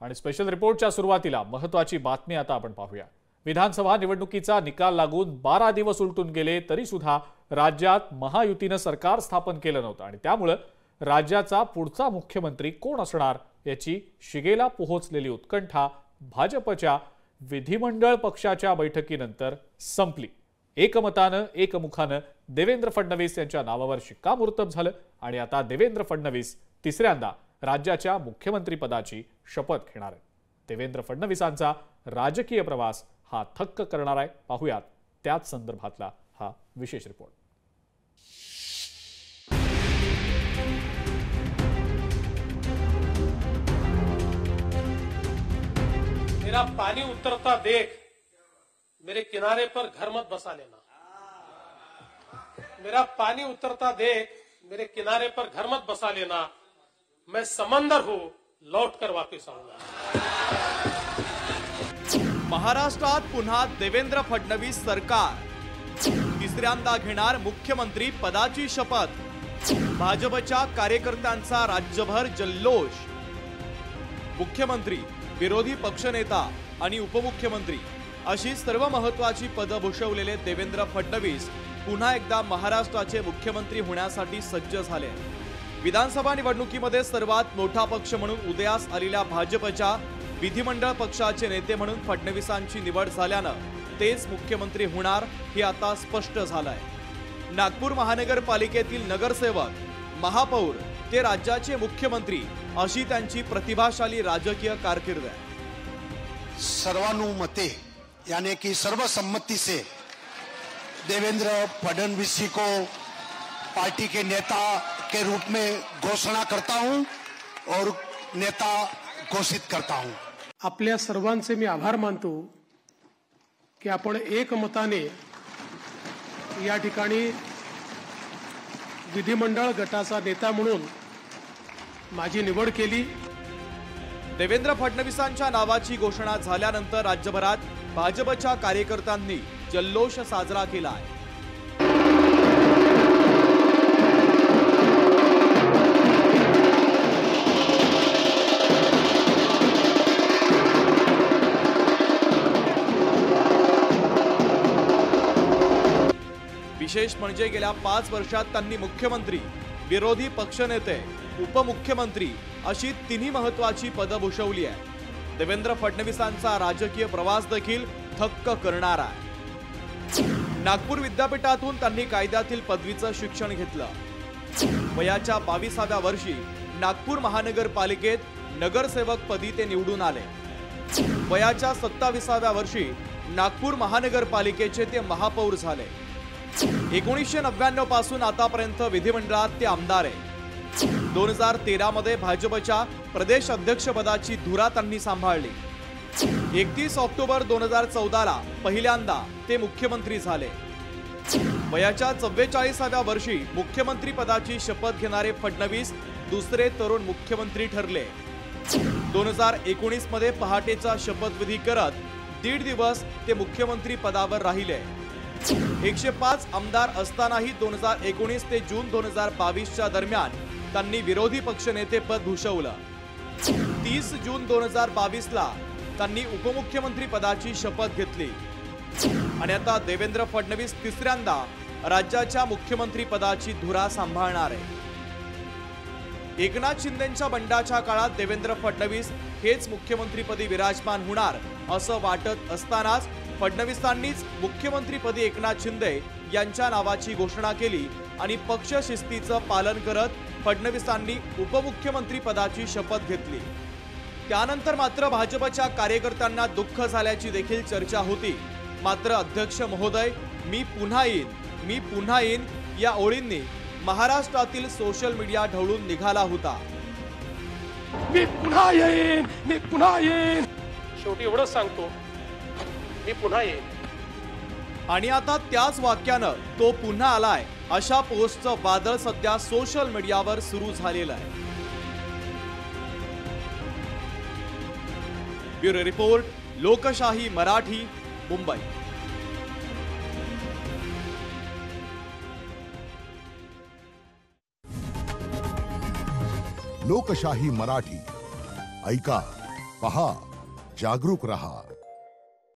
आणि स्पेशल रिपोर्टच्या सुरुवातीला महत्त्वाची बातमी आता आपण पाहूया। विधानसभा निवडणुकीचा निकाल लागून 12 दिवस उलटून गेले तरी सुद्धा राज्यात महायुतीने सरकार स्थापन केलं नव्हतं आणि त्यामुळे राज्याचा पुढचा मुख्यमंत्री कोण असणार याची शिगेला पोहोचलेली उत्कंठा भाजपच्या विधिमंडळ पक्षाच्या बैठकीनंतर संपली। एकमतानं एकमुखानं देवेंद्र फडणवीस यांच्या नावावर शिक्कामोर्तब झालं आणि आता देवेंद्र फडणवीस तिसऱ्यांदा राज्याच्या मुख्यमंत्रीपदाची शपथ घेणार आहेत। देवेंद्र फडणवीसांचा राजकीय प्रवास हा थक्क करणार आहे। पाहूयात त्याच संदर्भातला हा विशेष रिपोर्ट। मेरा पानी उतरता देख मेरे किनारे पर घर मत बसा लेना। मेरा पानी उतरता देख मेरे किनारे पर घर मत बसा लेना। मैं समंदर हूं लौट कर वापस आऊंगा। महाराष्ट्रात पुन्हा देवेंद्र फडणवीस सरकार तिसऱ्यांदा घेणार मुख्यमंत्री पदाची शपथ। भाजपच्या कार्यकर्त्यांचा राज्यभर जल्लोष। मुख्यमंत्री, विरोधी पक्षनेता आणि उपमुख्यमंत्री अशी सर्व महत्त्वाची पदं भूषवलेले देवेंद्र फडणवीस पुन्हा एकदा महाराष्ट्राचे मुख्यमंत्री होण्यासाठी सज्ज झाले। विधानसभा निवडणुकीमध्ये सर्वात मोठा पक्ष म्हणून उदयास आलेल्या भाजपच्या विधिमंडळ पक्षाचे नेते म्हणून फडणवीसांची निवड झाल्यानं तेच मुख्यमंत्री होणार हे आता स्पष्ट झालंय। नागपूर महानगरपालिकेतील नगरसेवक, महापौर ते राज्याचे मुख्यमंत्री अशी त्यांची प्रतिभाशाली राजकीय कारकीर्द है। सर्वानुमते यानी कि सर्वसम्मति से देवेंद्र फडणवीस जी को पार्टी के नेता के रूप में घोषणा करता हूं और नेता घोषित करता हूं। आपल्या सर्वांचे मी आभार मानतो की आपण एकमताने या ठिकाणी विधिमंडळ गटाचा नेता म्हणून माझी निवड केली। देवेंद्र फडणवीसांच्या नावाची घोषणा झाल्यानंतर राज्यभरात भाजपच्या कार्यकर्त्यांनी जल्लोष साजरा केला आहे। विशेष म्हणजे गेल्या 5 वर्षात त्यांनी मुख्यमंत्री, विरोधी पक्षनेते, उपमुख्यमंत्री अशी तिन्ही महत्त्वाची पदं भूषवली आहे। देवेंद्र फडणवीसांचा राजकीय प्रवास देखील थक्क करणारा आहे। नागपूर विद्यापीठातून त्यांनी कायद्यातील पदवीचं शिक्षण घेतलं। वयाच्या 22व्या वर्षी नागपूर महानगरपालिकेत नगरसेवक पदी ते निवडून आले। वयाच्या 27व्या वर्षी नागपूर महानगरपालिकेचे ते महापौर झाले। 1999 पासून आतापर्यंत विधिमंडळात ते आमदार आहे। 2013 मध्ये भाजपच्या प्रदेश अध्यक्षपदाची धुरा त्यांनी सांभाळली। 31 ऑक्टोबर 2014 ला पहिल्यांदा ते मुख्यमंत्री झाले। वयाच्या 44व्या वर्षी मुख्यमंत्री पदाची शपथ घेणारे फडणवीस दुसरे तरुण मुख्यमंत्री ठरले। 2019 मध्ये पहाटेचा शपथविधी करत 1.5 दिवस ते मुख्यमंत्री पदावर राहिले। 105 आमदार असतानाही 2019 ते जून 2022 दरम्यान त्यांनी विरोधी पक्षनेते पद भूषवलं। 30 जून 2022 ला त्यांनी उपमुख्यमंत्री पदाची शपथ घेतली आणि आता देवेंद्र फडणवीस तिसऱ्यांदा राज्याच्या मुख्यमंत्री पदाची धुरा सांभाळणार आहे। एकनाथ शिंदेंच्या बंडाच्या काळात देवेंद्र फडणवीस हेच मुख्यमंत्रीपदी विराजमान होणार असं वाटत असतानाच फडणवीसांनीच मुख्यमंत्रीपदी एकनाथ शिंदे यांच्या नावाची घोषणा केली आणि पक्ष शिस्तीचं पालन करत फडणवीसांनी उपमुख्यमंत्री पदाची शपथ घेतली। त्यानंतर मात्र भाजपच्या कार्यकर्त्यांना दुःख झाल्याची देखील चर्चा होती। मात्र अध्यक्ष महोदय, मी पुन्हा येईन या ओळींनी महाराष्ट्रातील सोशल मीडिया ढवळून निघाला होता। मी पुन्हा येईन शेवटी एवढंच सांगतो, मी पुन्हा येईन। आणि आता त्याच वाक्यानं तो पुन्हा आलाय अशा पोस्टचं वादळ सध्या सोशल मीडियावर सुरू झालेलं आहे। ब्युरो रिपोर्ट, लोकशाही मराठी, मुंबई। लोकशाही मराठी ऐका, पहा, जागरूक रहा.